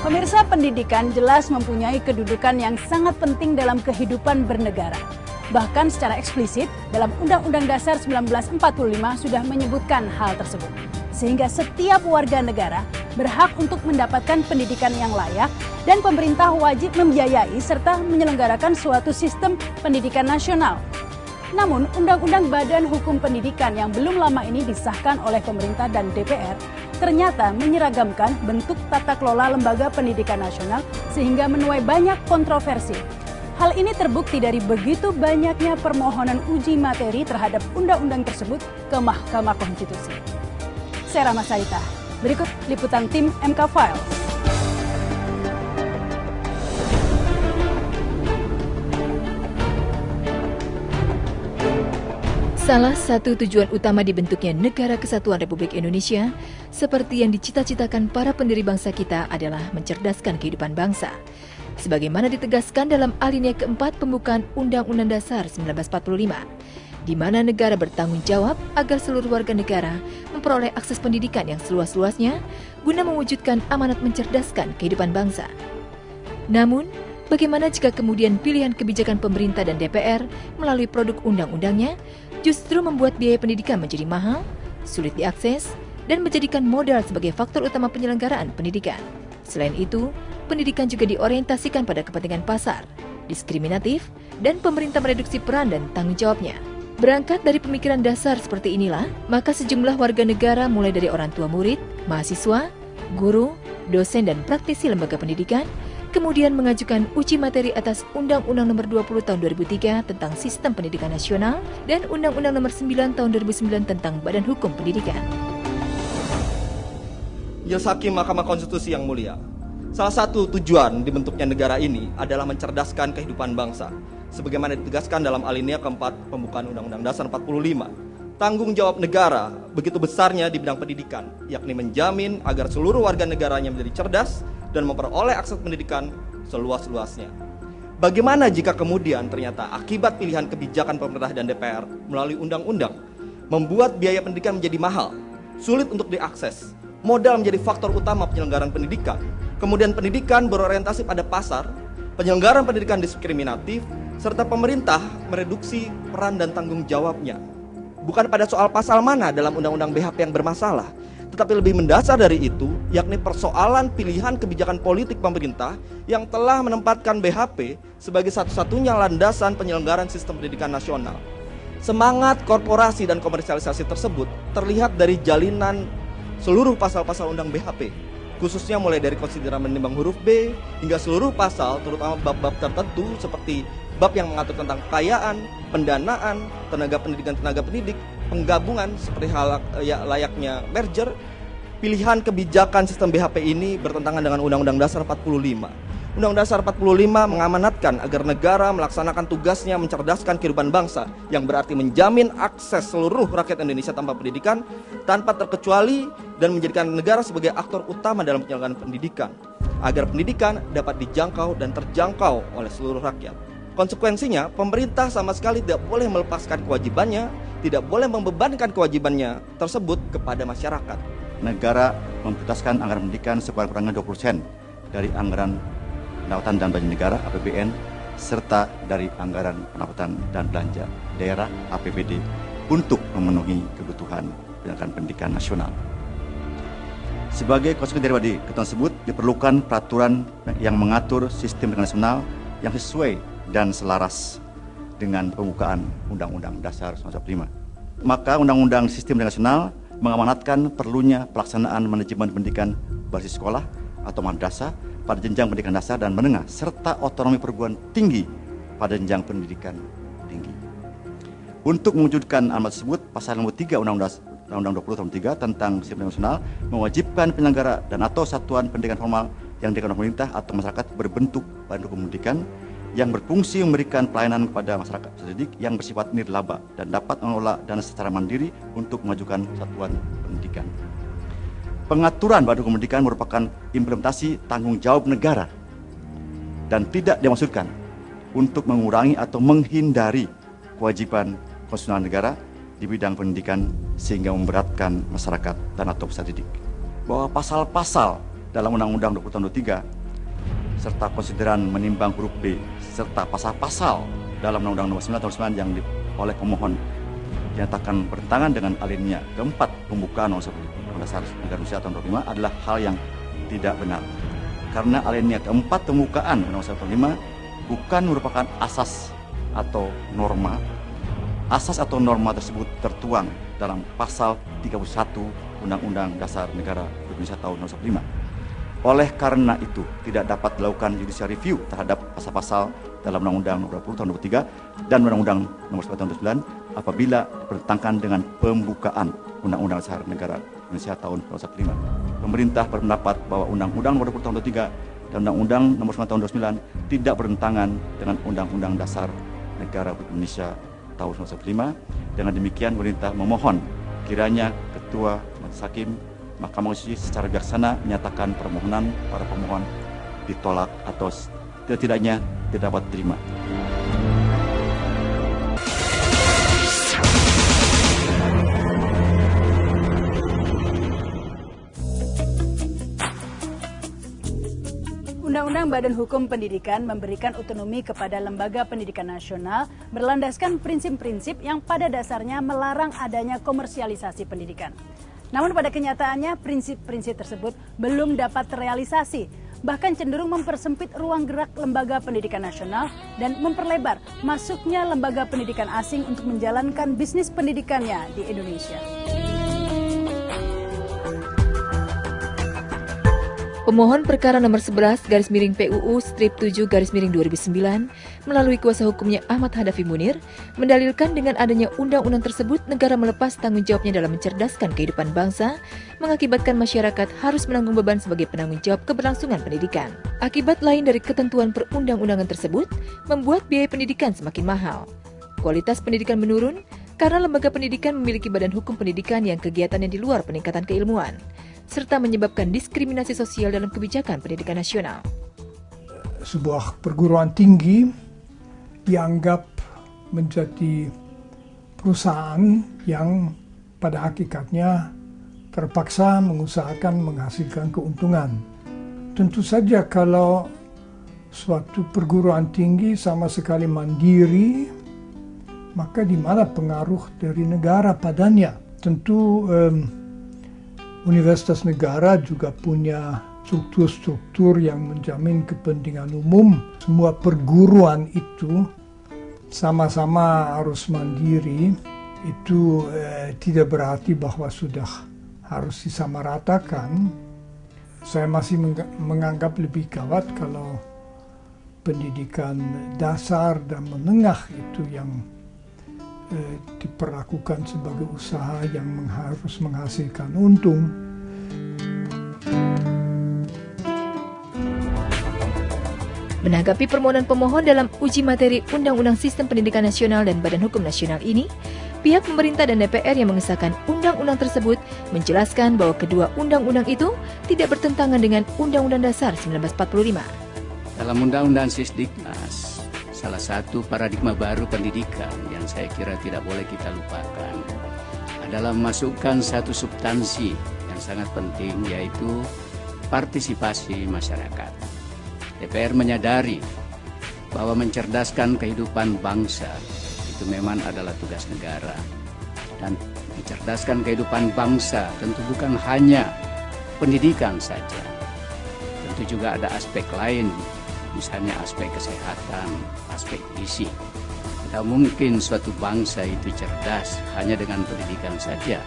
Pemirsa, pendidikan jelas mempunyai kedudukan yang sangat penting dalam kehidupan bernegara. Bahkan secara eksplisit dalam Undang-Undang Dasar 1945 sudah menyebutkan hal tersebut. Sehingga setiap warga negara berhak untuk mendapatkan pendidikan yang layak dan pemerintah wajib membiayai serta menyelenggarakan suatu sistem pendidikan nasional. Namun, Undang-Undang Badan Hukum Pendidikan yang belum lama ini disahkan oleh pemerintah dan DPR ternyata menyeragamkan bentuk tata kelola lembaga pendidikan nasional sehingga menuai banyak kontroversi. Hal ini terbukti dari begitu banyaknya permohonan uji materi terhadap undang-undang tersebut ke Mahkamah Konstitusi. Saya Rahma Saita, berikut liputan tim MK Files. Salah satu tujuan utama dibentuknya Negara Kesatuan Republik Indonesia, seperti yang dicita-citakan para pendiri bangsa kita, adalah mencerdaskan kehidupan bangsa. Sebagaimana ditegaskan dalam alinea keempat pembukaan Undang-Undang Dasar 1945, di mana negara bertanggung jawab agar seluruh warga negara memperoleh akses pendidikan yang seluas-luasnya guna mewujudkan amanat mencerdaskan kehidupan bangsa. Namun, bagaimana jika kemudian pilihan kebijakan pemerintah dan DPR melalui produk undang-undangnya justru membuat biaya pendidikan menjadi mahal, sulit diakses, dan menjadikan modal sebagai faktor utama penyelenggaraan pendidikan. Selain itu, pendidikan juga diorientasikan pada kepentingan pasar, diskriminatif, dan pemerintah mereduksi peran dan tanggung jawabnya. Berangkat dari pemikiran dasar seperti inilah, maka sejumlah warga negara mulai dari orang tua murid, mahasiswa, guru, dosen, dan praktisi lembaga pendidikan kemudian mengajukan uji materi atas Undang-Undang Nomor 20 Tahun 2003 tentang Sistem Pendidikan Nasional dan Undang-Undang Nomor 9 Tahun 2009 tentang Badan Hukum Pendidikan. Majelis Hakim Mahkamah Konstitusi yang mulia, salah satu tujuan dibentuknya negara ini adalah mencerdaskan kehidupan bangsa. Sebagaimana ditegaskan dalam alinea keempat pembukaan Undang-Undang Dasar 45, tanggung jawab negara begitu besarnya di bidang pendidikan, yakni menjamin agar seluruh warga negaranya menjadi cerdas dan memperoleh akses pendidikan seluas-luasnya. Bagaimana jika kemudian ternyata akibat pilihan kebijakan pemerintah dan DPR melalui undang-undang membuat biaya pendidikan menjadi mahal, sulit untuk diakses, modal menjadi faktor utama penyelenggaraan pendidikan, kemudian pendidikan berorientasi pada pasar, penyelenggaraan pendidikan diskriminatif, serta pemerintah mereduksi peran dan tanggung jawabnya. Bukan pada soal pasal mana dalam Undang-Undang BHP yang bermasalah, tetapi lebih mendasar dari itu, yakni persoalan pilihan kebijakan politik pemerintah yang telah menempatkan BHP sebagai satu-satunya landasan penyelenggaraan sistem pendidikan nasional. Semangat korporasi dan komersialisasi tersebut terlihat dari jalinan seluruh pasal-pasal Undang BHP, khususnya mulai dari konsideran menimbang huruf B hingga seluruh pasal, terutama bab-bab tertentu seperti bab yang mengatur tentang kekayaan, pendanaan, tenaga pendidik, penggabungan seperti hal layaknya merger. Pilihan kebijakan sistem BHP ini bertentangan dengan Undang-Undang Dasar 45. Undang-Undang Dasar 45 mengamanatkan agar negara melaksanakan tugasnya mencerdaskan kehidupan bangsa, yang berarti menjamin akses seluruh rakyat Indonesia tanpa pendidikan, tanpa terkecuali, dan menjadikan negara sebagai aktor utama dalam penyelenggaraan pendidikan, agar pendidikan dapat dijangkau dan terjangkau oleh seluruh rakyat. Konsekuensinya, pemerintah sama sekali tidak boleh melepaskan kewajibannya, tidak boleh membebankan kewajibannya tersebut kepada masyarakat. Negara memprioritaskan anggaran pendidikan sekurang-kurangnya 20% dari anggaran pendapatan dan belanja negara (APBN) serta dari anggaran pendapatan dan belanja daerah (APBD) untuk memenuhi kebutuhan penyelenggaraan pendidikan nasional. Sebagai konsekuensi dari ketentuan tersebut, diperlukan peraturan yang mengatur sistem pendidikan nasional yang sesuai dan selaras dengan pembukaan Undang-Undang Dasar 1945. Maka Undang-Undang Sistem Pendidikan Nasional mengamanatkan perlunya pelaksanaan manajemen pendidikan berbasis sekolah atau madrasah pada jenjang pendidikan dasar dan menengah, serta otonomi perguruan tinggi pada jenjang pendidikan tinggi. Untuk mewujudkan amanat tersebut, pasal nomor 3 Undang-Undang 20 tahun 3 tentang Sistem Pendidikan Nasional mewajibkan penyelenggara dan atau satuan pendidikan formal yang didirikan oleh pemerintah atau masyarakat berbentuk badan hukum pendidikan yang berfungsi memberikan pelayanan kepada masyarakat pendidik yang bersifat nirlaba dan dapat mengelola dana secara mandiri untuk memajukan satuan pendidikan. Pengaturan badan hukum pendidikan merupakan implementasi tanggung jawab negara dan tidak dimaksudkan untuk mengurangi atau menghindari kewajiban konstitusional negara di bidang pendidikan sehingga memberatkan masyarakat dan atau peserta didik. Bahwa pasal-pasal dalam Undang-Undang 20 tahun 23 serta konsideran menimbang huruf B serta pasal-pasal dalam Undang-Undang Nomor 9 tahun 9 yang oleh pemohon dinyatakan bertentangan dengan alinea keempat pembukaan Undang-Undang Dasar Negara Indonesia tahun 45 adalah hal yang tidak benar. Karena alinea keempat pembukaan Undang-Undang Dasar 45 bukan merupakan asas atau norma. Asas atau norma tersebut tertuang dalam pasal 31 Undang-Undang Dasar Negara Indonesia tahun 1945. Oleh karena itu, tidak dapat dilakukan judicial review terhadap pasal-pasal dalam Undang-Undang Nomor 20 tahun 23 dan Undang-Undang Nomor 9 tahun 2009 apabila bertentangan dengan pembukaan Undang-Undang Dasar Negara Indonesia tahun 1945. Pemerintah berpendapat bahwa Undang-Undang Nomor 20 tahun 23 dan Undang-Undang Nomor 9 tahun 2009 tidak bertentangan dengan Undang-Undang Dasar Negara Indonesia tahun 1945. Dengan demikian, pemerintah memohon kiranya Ketua Majelis Hakim Mahkamah Konstitusi secara bijaksana menyatakan permohonan para pemohon ditolak atau setidaknya tidak dapat diterima. Undang-Undang Badan Hukum Pendidikan memberikan otonomi kepada Lembaga Pendidikan Nasional berlandaskan prinsip-prinsip yang pada dasarnya melarang adanya komersialisasi pendidikan. Namun pada kenyataannya prinsip-prinsip tersebut belum dapat terrealisasi, bahkan cenderung mempersempit ruang gerak lembaga pendidikan nasional dan memperlebar masuknya lembaga pendidikan asing untuk menjalankan bisnis pendidikannya di Indonesia. Pemohon perkara nomor 11 /PUU strip 7 /2009 melalui kuasa hukumnya Ahmad Hadafi Munir mendalilkan dengan adanya undang-undang tersebut negara melepas tanggung jawabnya dalam mencerdaskan kehidupan bangsa mengakibatkan masyarakat harus menanggung beban sebagai penanggung jawab keberlangsungan pendidikan. Akibat lain dari ketentuan perundang-undangan tersebut membuat biaya pendidikan semakin mahal. Kualitas pendidikan menurun karena lembaga pendidikan memiliki badan hukum pendidikan yang kegiatannya di luar peningkatan keilmuan, serta menyebabkan diskriminasi sosial dalam kebijakan pendidikan nasional. Sebuah perguruan tinggi dianggap menjadi perusahaan yang pada hakikatnya terpaksa mengusahakan menghasilkan keuntungan. Tentu saja kalau suatu perguruan tinggi sama sekali mandiri, maka di mana pengaruh dari negara padanya? Tentu universitas negara juga punya struktur-struktur yang menjamin kepentingan umum. Semua perguruan itu sama-sama harus mandiri. Itu tidak berarti bahwa sudah harus disamaratakan. Saya masih menganggap lebih gawat kalau pendidikan dasar dan menengah itu yang diperlakukan sebagai usaha yang harus menghasilkan untung. Menanggapi permohonan pemohon dalam uji materi Undang-Undang Sistem Pendidikan Nasional dan Badan Hukum Nasional ini, pihak pemerintah dan DPR yang mengesahkan undang-undang tersebut menjelaskan bahwa kedua undang-undang itu tidak bertentangan dengan Undang-Undang Dasar 1945. Dalam Undang-Undang Sisdiknas, salah satu paradigma baru pendidikan yang saya kira tidak boleh kita lupakan adalah memasukkan satu substansi yang sangat penting, yaitu partisipasi masyarakat. DPR menyadari bahwa mencerdaskan kehidupan bangsa itu memang adalah tugas negara. Dan mencerdaskan kehidupan bangsa tentu bukan hanya pendidikan saja. Tentu juga ada aspek lain, misalnya aspek kesehatan, aspek gizi. Tidak mungkin suatu bangsa itu cerdas hanya dengan pendidikan saja,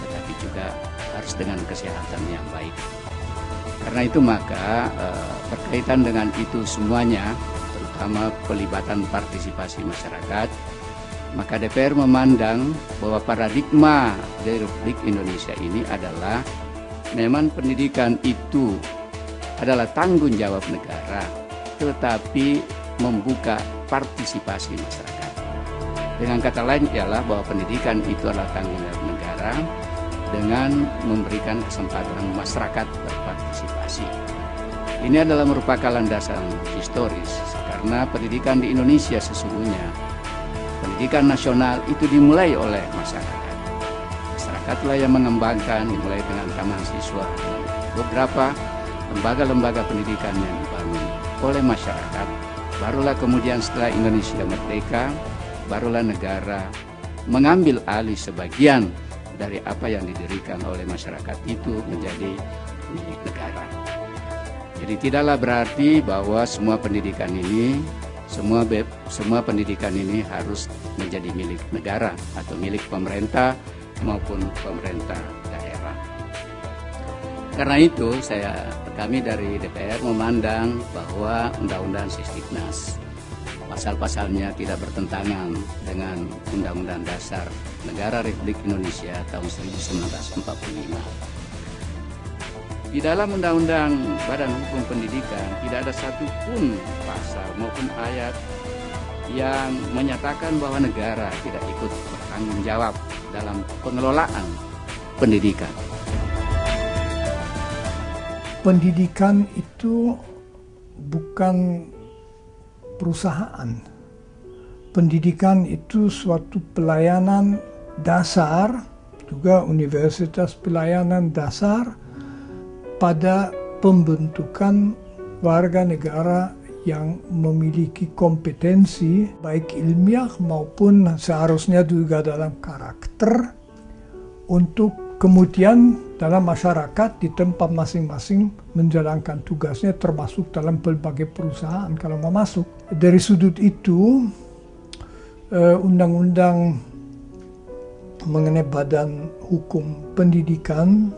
tetapi juga harus dengan kesehatan yang baik. Karena itu maka berkaitan dengan itu semuanya, terutama pelibatan partisipasi masyarakat, maka DPR memandang bahwa paradigma dari Republik Indonesia ini adalah memang pendidikan itu adalah tanggung jawab negara, tetapi membuka partisipasi masyarakat. Dengan kata lain ialah bahwa pendidikan itu adalah tanggung jawab negara dengan memberikan kesempatan masyarakat berpartisipasi. Ini adalah merupakan landasan historis karena pendidikan di Indonesia sesungguhnya, pendidikan nasional itu dimulai oleh masyarakat. Masyarakatlah yang mengembangkan, dimulai dengan taman siswa. Beberapa lembaga-lembaga pendidikan yang dibangun oleh masyarakat, barulah kemudian setelah Indonesia merdeka, barulah negara mengambil alih sebagian dari apa yang didirikan oleh masyarakat itu menjadi milik negara. Jadi tidaklah berarti bahwa semua pendidikan ini, semua pendidikan ini harus menjadi milik negara atau milik pemerintah maupun pemerintah daerah. Karena itu kami dari DPR memandang bahwa Undang-Undang Sisdiknas pasal-pasalnya tidak bertentangan dengan Undang-Undang Dasar Negara Republik Indonesia tahun 1945. Di dalam Undang-Undang Badan Hukum Pendidikan tidak ada satupun pasal maupun ayat yang menyatakan bahwa negara tidak ikut bertanggung jawab dalam pengelolaan pendidikan. Pendidikan itu bukan perusahaan. Pendidikan itu suatu pelayanan dasar, juga universitas pelayanan dasar pada pembentukan warga negara yang memiliki kompetensi baik ilmiah maupun seharusnya juga dalam karakter untuk kemudian dalam masyarakat di tempat masing-masing menjalankan tugasnya termasuk dalam berbagai perusahaan kalau mau masuk. Dari sudut itu, undang-undang mengenai Badan Hukum Pendidikan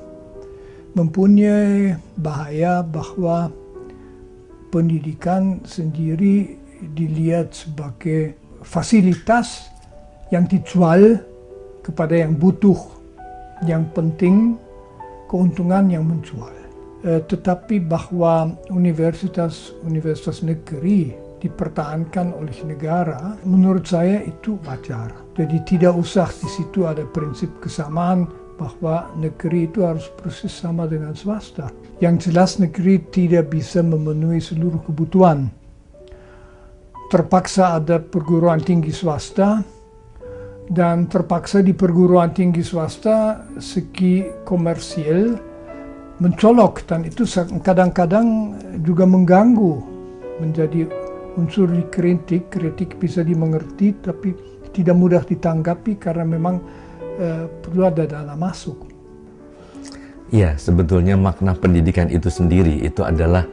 mempunyai bahaya bahwa pendidikan sendiri dilihat sebagai fasilitas yang dijual kepada yang butuh, yang penting keuntungan yang menjual. Tetapi bahwa universitas negeri dipertahankan oleh negara, menurut saya itu wajar. Jadi tidak usah di situ ada prinsip kesamaan bahwa negeri itu harus persis sama dengan swasta. Yang jelas negeri tidak bisa memenuhi seluruh kebutuhan. Terpaksa ada perguruan tinggi swasta, dan terpaksa di perguruan tinggi swasta segi komersial mencolok, dan itu kadang-kadang juga mengganggu, menjadi unsur dikritik. Kritik bisa dimengerti tapi tidak mudah ditanggapi karena memang perlu ada dana masuk. Ya, sebetulnya makna pendidikan itu sendiri itu adalah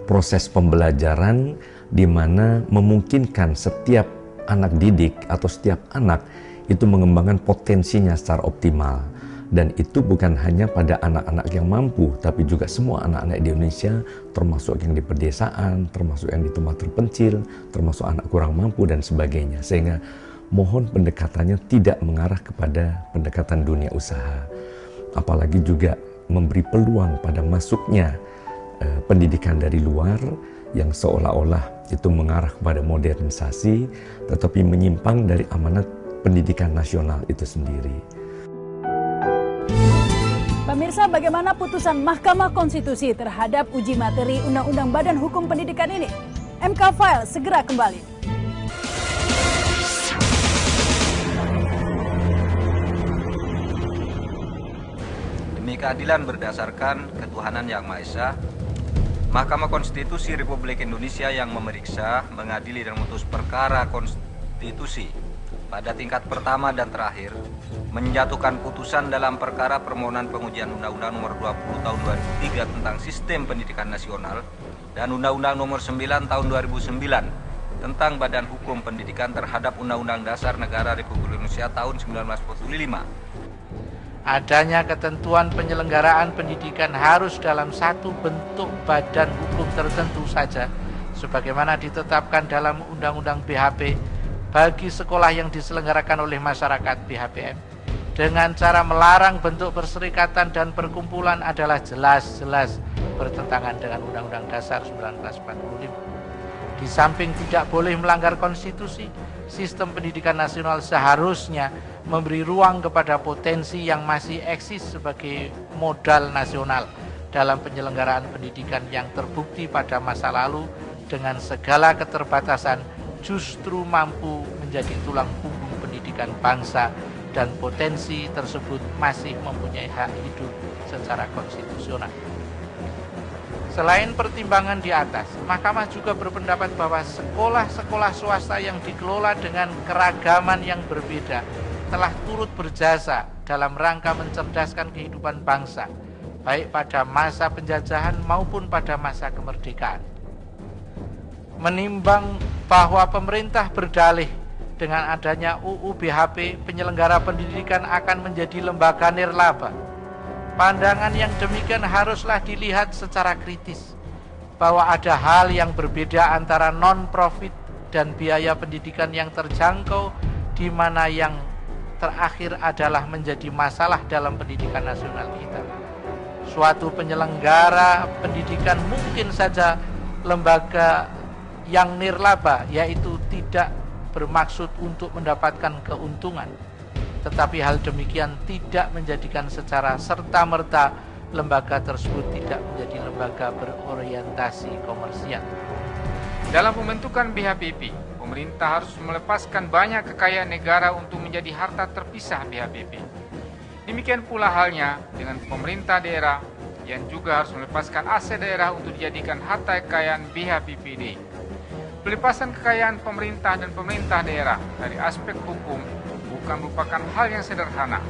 proses pembelajaran di mana memungkinkan setiap anak didik atau setiap anak itu mengembangkan potensinya secara optimal. Dan itu bukan hanya pada anak-anak yang mampu, tapi juga semua anak-anak di Indonesia, termasuk yang di pedesaan, termasuk yang di tempat terpencil, termasuk anak kurang mampu dan sebagainya. Sehingga mohon pendekatannya tidak mengarah kepada pendekatan dunia usaha. Apalagi juga memberi peluang pada masuknya pendidikan dari luar yang seolah-olah itu mengarah kepada modernisasi, tetapi menyimpang dari amanat pendidikan nasional itu sendiri. Pemirsa, bagaimana putusan Mahkamah Konstitusi terhadap uji materi Undang-Undang Badan Hukum Pendidikan ini? MK File segera kembali. Demi keadilan berdasarkan ketuhanan Yang Maha Esa, Mahkamah Konstitusi Republik Indonesia yang memeriksa, mengadili dan memutus perkara konstitusi pada tingkat pertama dan terakhir menjatuhkan putusan dalam perkara permohonan pengujian Undang-Undang Nomor 20 Tahun 2003 tentang Sistem Pendidikan Nasional dan Undang-Undang Nomor 9 Tahun 2009 tentang Badan Hukum Pendidikan terhadap Undang-Undang Dasar Negara Republik Indonesia tahun 1945. Adanya ketentuan penyelenggaraan pendidikan harus dalam satu bentuk badan hukum tertentu saja, sebagaimana ditetapkan dalam Undang-Undang BHP bagi sekolah yang diselenggarakan oleh masyarakat BHPM, dengan cara melarang bentuk perserikatan dan perkumpulan adalah jelas-jelas bertentangan dengan Undang-Undang Dasar 1945. Di samping tidak boleh melanggar konstitusi, sistem pendidikan nasional seharusnya memberi ruang kepada potensi yang masih eksis sebagai modal nasional dalam penyelenggaraan pendidikan yang terbukti pada masa lalu dengan segala keterbatasan justru mampu menjadi tulang punggung pendidikan bangsa, dan potensi tersebut masih mempunyai hak hidup secara konstitusional. Selain pertimbangan di atas, Mahkamah juga berpendapat bahwa sekolah-sekolah swasta yang dikelola dengan keragaman yang berbeda telah turut berjasa dalam rangka mencerdaskan kehidupan bangsa, baik pada masa penjajahan maupun pada masa kemerdekaan. Menimbang bahwa pemerintah berdalih dengan adanya UU BHP, penyelenggara pendidikan akan menjadi lembaga nirlaba. Pandangan yang demikian haruslah dilihat secara kritis, bahwa ada hal yang berbeda antara non-profit dan biaya pendidikan yang terjangkau, di mana yang terakhir adalah menjadi masalah dalam pendidikan nasional kita. Suatu penyelenggara pendidikan mungkin saja lembaga yang nirlaba, yaitu tidak bermaksud untuk mendapatkan keuntungan. Tetapi hal demikian tidak menjadikan secara serta-merta lembaga tersebut tidak menjadi lembaga berorientasi komersial. Dalam pembentukan BHPP, pemerintah harus melepaskan banyak kekayaan negara untuk menjadi harta terpisah BHPP. Demikian pula halnya dengan pemerintah daerah yang juga harus melepaskan aset daerah untuk dijadikan harta kekayaan BHPPD. Pelepasan kekayaan pemerintah dan pemerintah daerah dari aspek hukum bukan merupakan hal yang sederhana.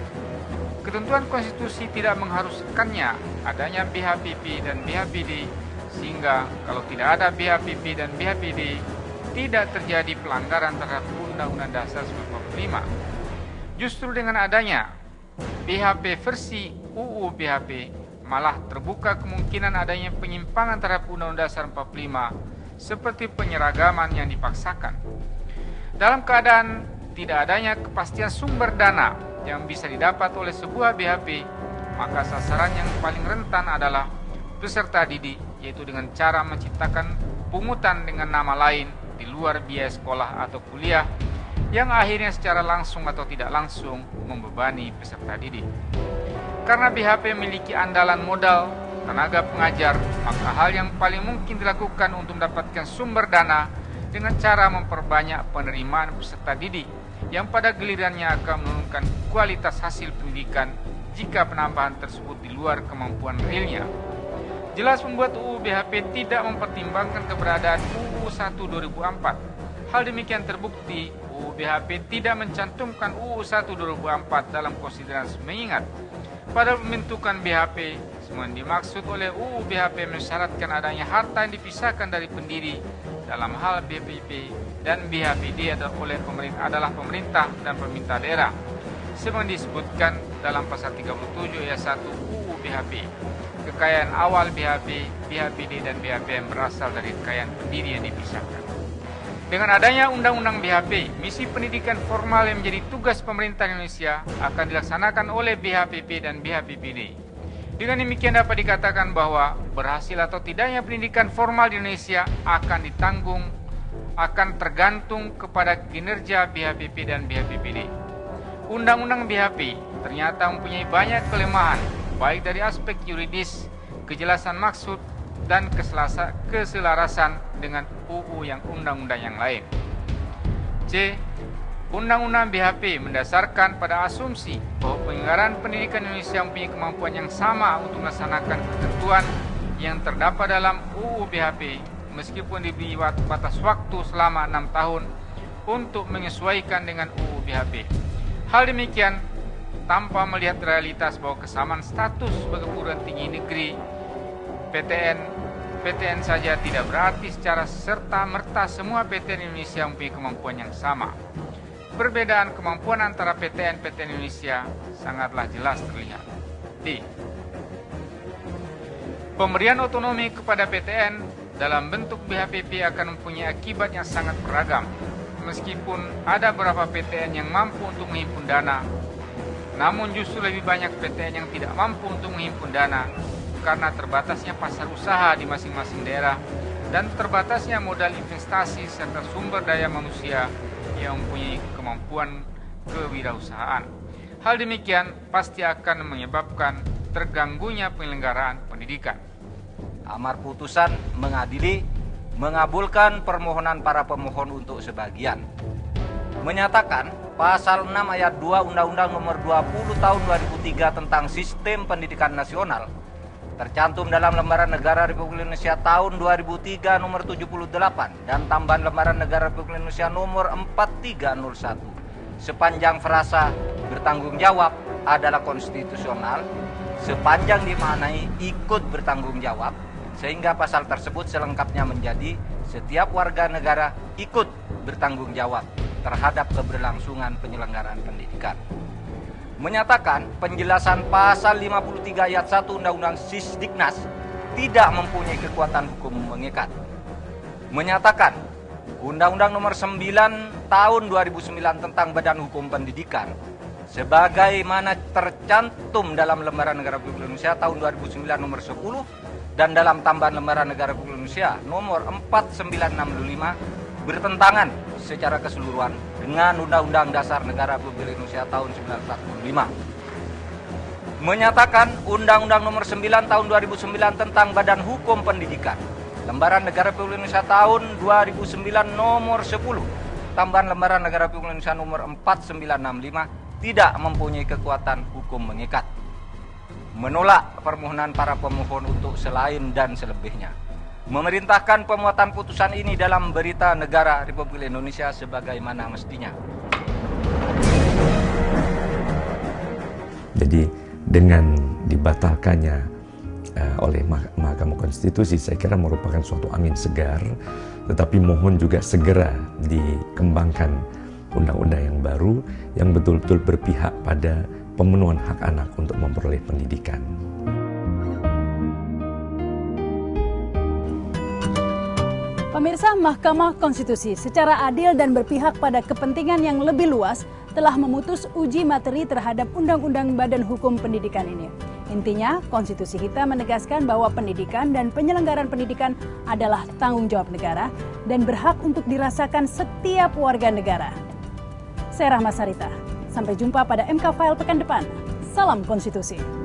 Ketentuan konstitusi tidak mengharuskannya adanya BHPP dan BHPD, sehingga kalau tidak ada BHPP dan BHPD, tidak terjadi pelanggaran terhadap Undang-Undang Dasar 1945. Justru dengan adanya BHP versi UU BHP, malah terbuka kemungkinan adanya penyimpangan terhadap Undang-Undang Dasar 45, seperti penyeragaman yang dipaksakan. Dalam keadaan tidak adanya kepastian sumber dana yang bisa didapat oleh sebuah BHP, maka sasaran yang paling rentan adalah peserta didik, yaitu dengan cara menciptakan pungutan dengan nama lain di luar biaya sekolah atau kuliah, yang akhirnya secara langsung atau tidak langsung membebani peserta didik. Karena BHP memiliki andalan modal tenaga pengajar, maka hal yang paling mungkin dilakukan untuk mendapatkan sumber dana dengan cara memperbanyak penerimaan peserta didik, yang pada gilirannya akan menurunkan kualitas hasil pendidikan jika penambahan tersebut di luar kemampuan realnya. Jelas membuat UU BHP tidak mempertimbangkan keberadaan UU 1 2004. Hal demikian terbukti UU BHP tidak mencantumkan UU 1 2004 dalam konsiderasi, mengingat pada pembentukan BHP yang dimaksud oleh UU BHP mensyaratkan adanya harta yang dipisahkan dari pendiri. Dalam hal BPP dan BHPD adalah pemerintah dan pemerintah daerah, sebagaimana disebutkan dalam pasal 37 ayat 1 UU BHP. Kekayaan awal BHP, BHPD dan BHP yang berasal dari kekayaan pendiri yang dipisahkan. Dengan adanya Undang-Undang BHP, misi pendidikan formal yang menjadi tugas pemerintah Indonesia akan dilaksanakan oleh BHPP dan BHPPD. Dengan demikian dapat dikatakan bahwa berhasil atau tidaknya pendidikan formal di Indonesia akan tergantung kepada kinerja BHPP dan BHPPD. Undang-Undang BHP ternyata mempunyai banyak kelemahan, baik dari aspek yuridis, kejelasan maksud, dan keselarasan dengan UU yang undang-undang yang lain. C. Undang-Undang BHP mendasarkan pada asumsi bahwa penyelenggaraan pendidikan Indonesia mempunyai kemampuan yang sama untuk melaksanakan ketentuan yang terdapat dalam UU BHP, meskipun diberi batas waktu selama 6 tahun untuk menyesuaikan dengan UU BHP. Hal demikian tanpa melihat realitas bahwa kesamaan status sebagai perguruan tinggi negeri PTN saja tidak berarti secara serta-merta semua PTN Indonesia mempunyai kemampuan yang sama. Perbedaan kemampuan antara PTN Indonesia sangatlah jelas terlihat. D. Pemberian otonomi kepada PTN dalam bentuk BHPP akan mempunyai akibat yang sangat beragam. Meskipun ada beberapa PTN yang mampu untuk menghimpun dana, namun justru lebih banyak PTN yang tidak mampu untuk menghimpun dana karena terbatasnya pasar usaha di masing-masing daerah dan terbatasnya modal investasi serta sumber daya manusia yang mempunyai kemampuan kewirausahaan. Hal demikian pasti akan menyebabkan terganggunya penyelenggaraan pendidikan. Amar putusan mengadili, mengabulkan permohonan para pemohon untuk sebagian. Menyatakan pasal 6 ayat 2 Undang-Undang Nomor 20 Tahun 2003 tentang Sistem Pendidikan Nasional tercantum dalam Lembaran Negara Republik Indonesia tahun 2003 nomor 78 dan tambahan Lembaran Negara Republik Indonesia nomor 4301. Sepanjang frasa bertanggung jawab adalah konstitusional, sepanjang dimaknai ikut bertanggung jawab, sehingga pasal tersebut selengkapnya menjadi setiap warga negara ikut bertanggung jawab terhadap keberlangsungan penyelenggaraan pendidikan. Menyatakan penjelasan pasal 53 ayat 1 Undang-Undang Sisdiknas tidak mempunyai kekuatan hukum mengikat. Menyatakan Undang-Undang Nomor 9 Tahun 2009 tentang Badan Hukum Pendidikan sebagaimana tercantum dalam Lembaran Negara Republik Indonesia tahun 2009 nomor 10 dan dalam tambahan Lembaran Negara Republik Indonesia nomor 4965 bertentangan secara keseluruhan dengan Undang-Undang Dasar Negara Republik Indonesia tahun 1945. Menyatakan Undang-Undang Nomor 9 tahun 2009 tentang Badan Hukum Pendidikan, Lembaran Negara Republik Indonesia tahun 2009 nomor 10, tambahan Lembaran Negara Republik Indonesia nomor 4965 tidak mempunyai kekuatan hukum mengikat. Menolak permohonan para pemohon untuk selain dan selebihnya. Memerintahkan pemuatan putusan ini dalam Berita Negara Republik Indonesia sebagaimana mestinya. Jadi dengan dibatalkannya oleh Mahkamah Konstitusi, saya kira merupakan suatu angin segar, tetapi mohon juga segera dikembangkan undang-undang yang baru yang betul-betul berpihak pada pemenuhan hak anak untuk memperoleh pendidikan. Pemirsa, Mahkamah Konstitusi secara adil dan berpihak pada kepentingan yang lebih luas telah memutus uji materi terhadap Undang-Undang Badan Hukum Pendidikan ini. Intinya, konstitusi kita menegaskan bahwa pendidikan dan penyelenggaraan pendidikan adalah tanggung jawab negara dan berhak untuk dirasakan setiap warga negara. Saya Rahma Sarita, sampai jumpa pada MK File pekan depan. Salam konstitusi.